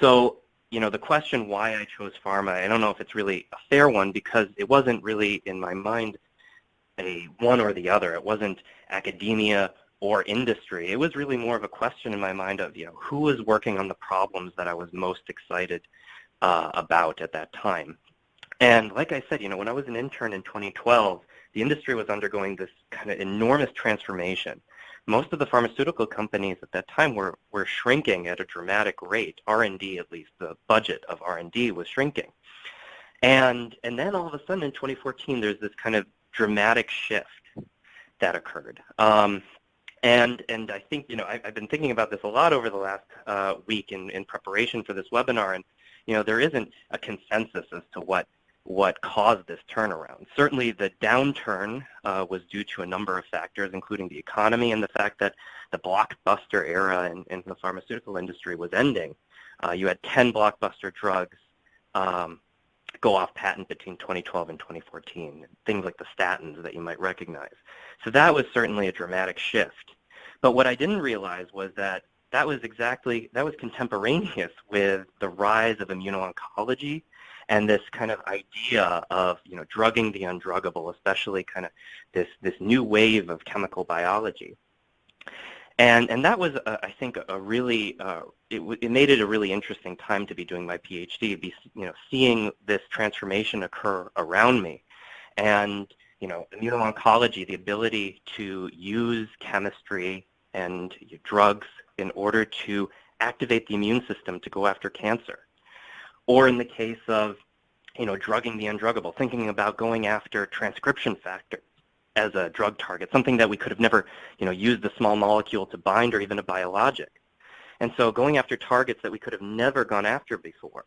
So, the question why I chose pharma, I don't know if it's really a fair one because it wasn't really in my mind a one or the other. It wasn't academia or industry. It was really more of a question in my mind of, who was working on the problems that I was most excited about at that time. And like I said, when I was an intern in 2012, the industry was undergoing this kind of enormous transformation. Most of the pharmaceutical companies at that time were shrinking at a dramatic rate. R&D, at least, the budget of R&D was shrinking. And then all of a sudden in 2014, there's this kind of dramatic shift that occurred. And I think, I've been thinking about this a lot over the last week in preparation for this webinar, and, there isn't a consensus as to what caused this turnaround. Certainly the downturn was due to a number of factors, including the economy and the fact that the blockbuster era in the pharmaceutical industry was ending. You had 10 blockbuster drugs go off patent between 2012 and 2014, things like the statins that you might recognize. So that was certainly a dramatic shift. But what I didn't realize was that was contemporaneous with the rise of immuno-oncology and this kind of idea of, drugging the undruggable, especially kind of this new wave of chemical biology. And that was, I think, a really, it made it a really interesting time to be doing my PhD, seeing this transformation occur around me. And, immuno-oncology, the ability to use chemistry and drugs in order to activate the immune system to go after cancer. Or in the case of, drugging the undruggable, thinking about going after transcription factors as a drug target, something that we could have never, used the small molecule to bind or even a biologic. And so going after targets that we could have never gone after before,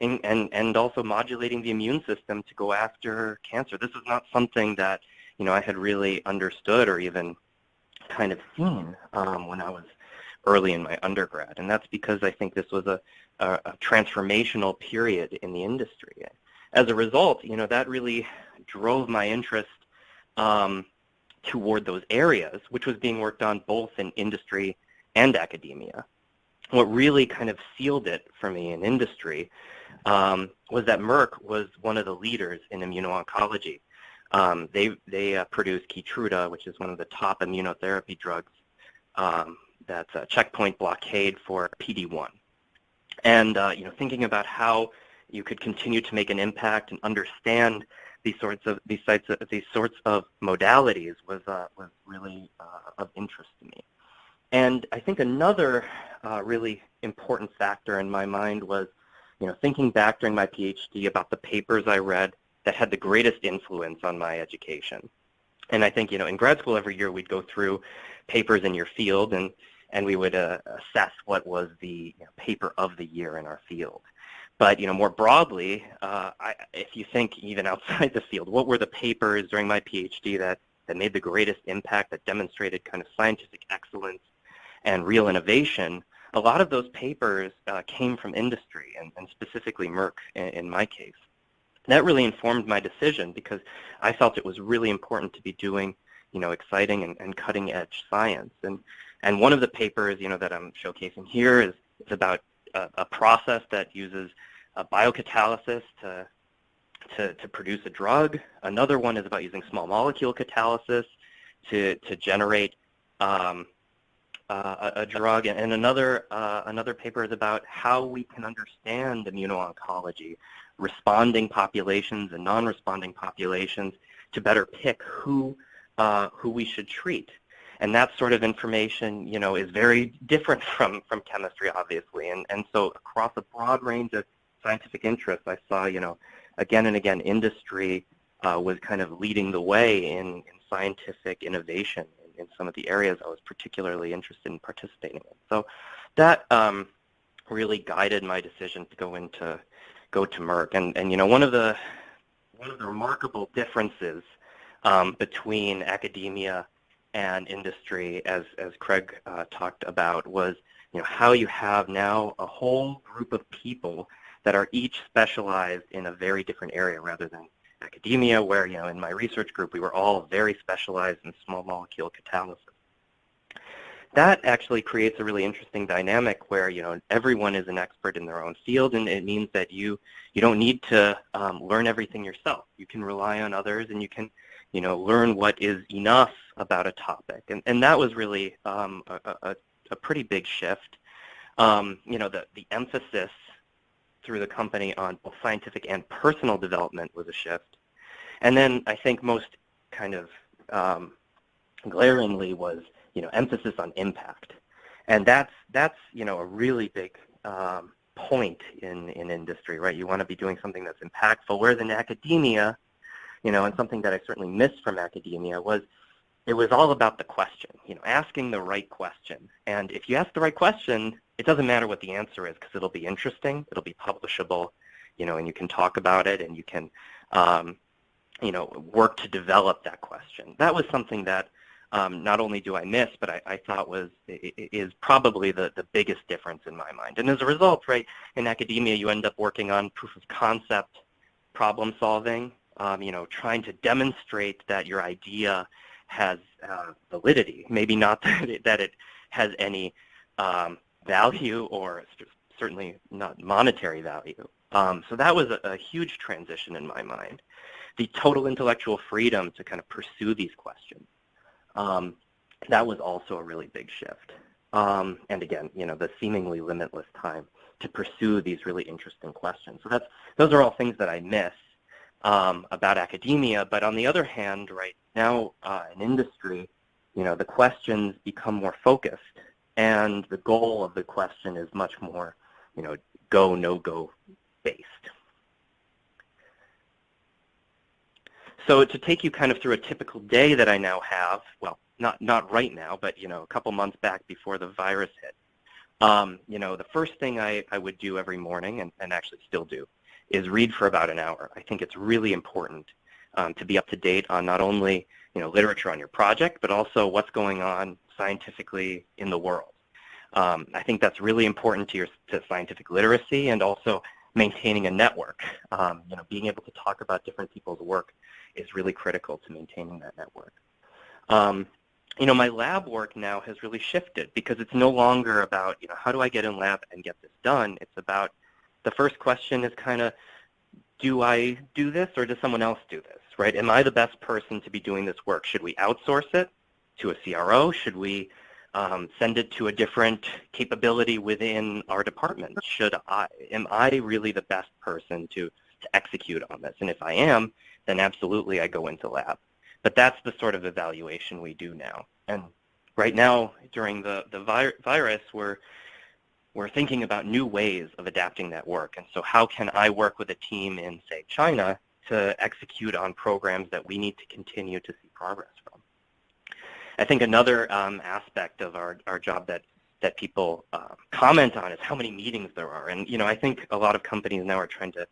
and also modulating the immune system to go after cancer. This was not something that, I had really understood or even kind of seen when I was early in my undergrad. And that's because I think this was a transformational period in the industry. As a result, that really drove my interest toward those areas, which was being worked on both in industry and academia. What really kind of sealed it for me in industry was that Merck was one of the leaders in immuno-oncology. They produced Keytruda, which is one of the top immunotherapy drugs. That's a checkpoint blockade for PD-1. And thinking about how you could continue to make an impact and understand these sorts of modalities was really of interest to me. And I think another really important factor in my mind was, thinking back during my PhD about the papers I read that had the greatest influence on my education. And I think, in grad school every year we'd go through papers in your field, and we would assess what was the paper of the year in our field. But more broadly, if you think even outside the field, what were the papers during my PhD that made the greatest impact, that demonstrated kind of scientific excellence and real innovation? A lot of those papers came from industry, and specifically Merck in my case. That really informed my decision because I felt it was really important to be doing exciting and cutting-edge science. And one of the papers that I'm showcasing here is about a process that uses biocatalysis to produce a drug. Another one is about using small molecule catalysis to generate a drug. And another paper is about how we can understand immuno-oncology, responding populations and non-responding populations, to better pick who we should treat. And that sort of information, is very different from chemistry, obviously. And so across a broad range of scientific interests, I saw, again and again, industry was kind of leading the way in scientific innovation in some of the areas I was particularly interested in participating in. So that really guided my decision to go to Merck. And one of the remarkable differences between academia and industry, as Craig talked about, was how you have now a whole group of people that are each specialized in a very different area, rather than academia, where in my research group we were all very specialized in small molecule catalysis. that actually creates a really interesting dynamic where, everyone is an expert in their own field, and it means that you don't need to learn everything yourself. You can rely on others, and you can, learn what is enough about a topic. And that was really a pretty big shift. The emphasis through the company on both scientific and personal development was a shift. And then I think most kind of glaringly was, emphasis on impact. And that's a really big point in industry, right? You want to be doing something that's impactful, whereas in academia, and something that I certainly missed from academia was it was all about the question, asking the right question. And if you ask the right question, it doesn't matter what the answer is because it'll be interesting, it'll be publishable, and you can talk about it and you can, work to develop that question. That was something that not only do I miss, but I thought is probably the biggest difference in my mind. And as a result, right, in academia, you end up working on proof of concept problem solving, trying to demonstrate that your idea has validity, maybe not that it has any value or certainly not monetary value. So that was a huge transition in my mind. The total intellectual freedom to kind of pursue these questions. That was also a really big shift. And again, the seemingly limitless time to pursue these really interesting questions. So those are all things that I miss about academia. But on the other hand, right now in industry, the questions become more focused, and the goal of the question is much more, go, no-go based. So to take you kind of through a typical day that I now have, well, not right now, but a couple months back before the virus hit, the first thing I would do every morning, and actually still do, is read for about an hour. I think it's really important to be up to date on not only literature on your project, but also what's going on scientifically in the world. I think that's really important to scientific literacy, and also maintaining a network. Being able to talk about different people's work is really critical to maintaining that network. My lab work now has really shifted because it's no longer about, how do I get in lab and get this done? It's about, the first question is kind of, do I do this or does someone else do this, right? Am I the best person to be doing this work? Should we outsource it to a CRO? Should we send it to a different capability within our department? Am I really the best person to execute on this? And if I am, then absolutely I go into lab. But that's the sort of evaluation we do now. And right now, during the virus, we're thinking about new ways of adapting that work. And so how can I work with a team in, say, China to execute on programs that we need to continue to see progress from? I think another aspect of our job that people comment on is how many meetings there are. And, I think a lot of companies now are trying to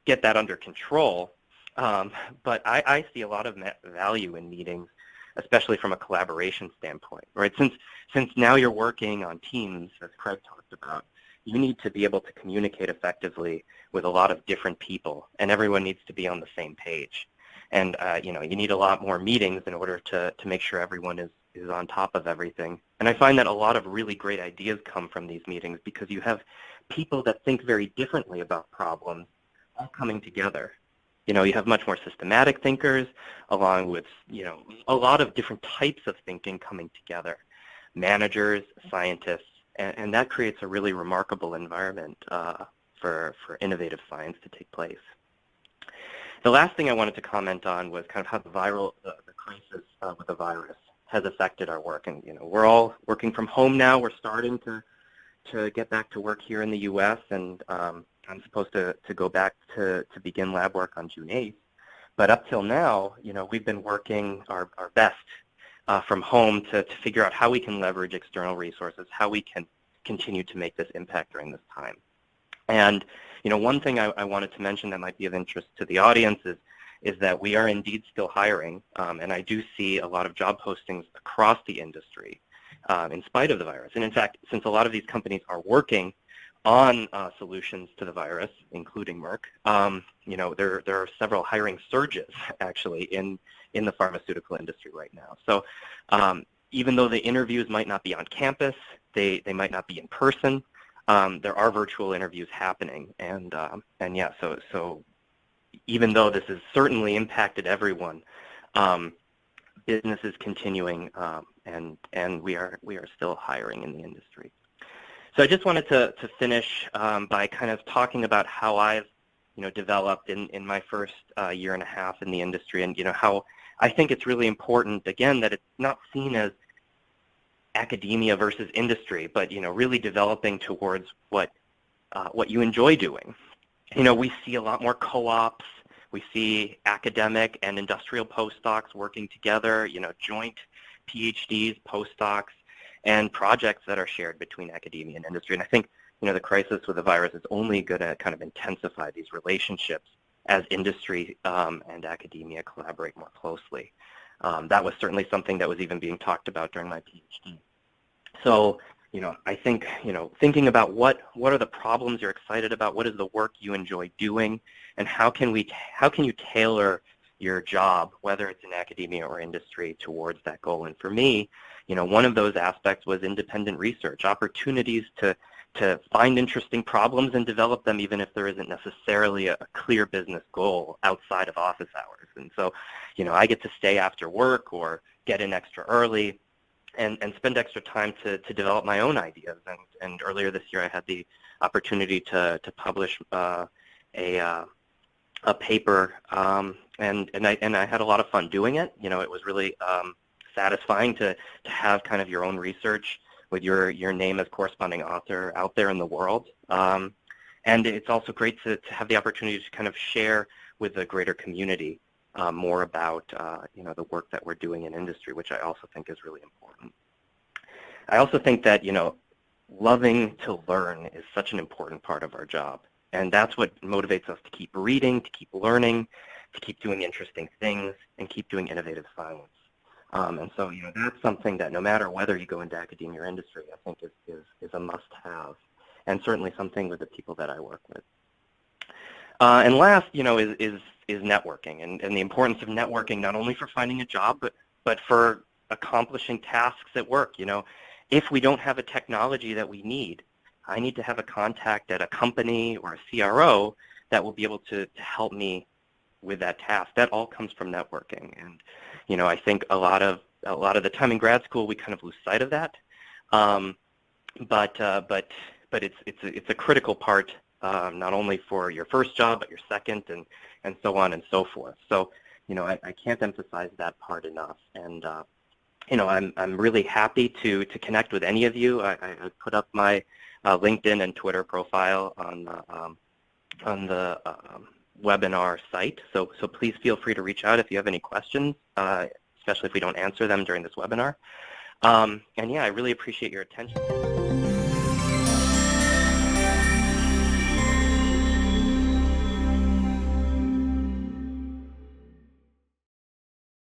get that under control. But I see a lot of value in meetings, especially from a collaboration standpoint, right? Since now you're working on teams, as Craig talked about, you need to be able to communicate effectively with a lot of different people, and everyone needs to be on the same page. And you need a lot more meetings in order to make sure everyone is on top of everything. And I find that a lot of really great ideas come from these meetings because you have people that think very differently about problems all coming together. You have much more systematic thinkers along with, a lot of different types of thinking coming together, managers, scientists, and that creates a really remarkable environment for innovative science to take place. The last thing I wanted to comment on was kind of how the crisis with the virus has affected our work. And, we're all working from home now. We're starting to get back to work here in the U.S., and I'm supposed to go back to begin lab work on June 8th. But up till now, we've been working our best from home to figure out how we can leverage external resources, how we can continue to make this impact during this time. And, one thing I wanted to mention that might be of interest to the audience is that we are indeed still hiring, and I do see a lot of job postings across the industry in spite of the virus. And in fact, since a lot of these companies are working on solutions to the virus, including Merck, there are several hiring surges actually in the pharmaceutical industry right now. So even though the interviews might not be on campus, they might not be in person, there are virtual interviews happening. And yeah, so even though this has certainly impacted everyone, business is continuing, and we are still hiring in the industry. So I just wanted to finish by kind of talking about how I've developed in my first year and a half in the industry, and how I think it's really important, again, that it's not seen as academia versus industry, but really developing towards what you enjoy doing. We see a lot more co-ops. We see academic and industrial postdocs working together, joint PhDs, postdocs, and projects that are shared between academia and industry. And I think, the crisis with the virus is only going to kind of intensify these relationships as industry and academia collaborate more closely. That was certainly something that was even being talked about during my PhD. So, I think, thinking about what are the problems you're excited about, what is the work you enjoy doing, and how can you tailor your job, whether it's in academia or industry, towards that goal. And for me, one of those aspects was independent research, opportunities to find interesting problems and develop them, even if there isn't necessarily a clear business goal outside of office hours. And so, I get to stay after work or get in extra early and spend extra time to develop my own ideas. And earlier this year, I had the opportunity to publish a paper, and I had a lot of fun doing it. It was really satisfying to have kind of your own research with your name as corresponding author out there in the world. And it's also great to have the opportunity to kind of share with the greater community more about the work that we're doing in industry, which I also think is really important. I also think that loving to learn is such an important part of our job, and that's what motivates us to keep reading, to keep learning, to keep doing interesting things, and keep doing innovative science. And so that's something that no matter whether you go into academia or industry, I think is a must-have, and certainly something with the people that I work with. And last, is networking, and the importance of networking, not only for finding a job, but for accomplishing tasks at work. If we don't have a technology that we need, I need to have a contact at a company or a CRO that will be able to help me with that task. That all comes from networking. And I think a lot of the time in grad school we kind of lose sight of that. But it's a critical part, not only for your first job, but your second, and so on and so forth. So, I can't emphasize that part enough. And I'm really happy to connect with any of you. I put up my LinkedIn and Twitter profile on the webinar site. So please feel free to reach out if you have any questions, especially if we don't answer them during this webinar. And yeah, I really appreciate your attention.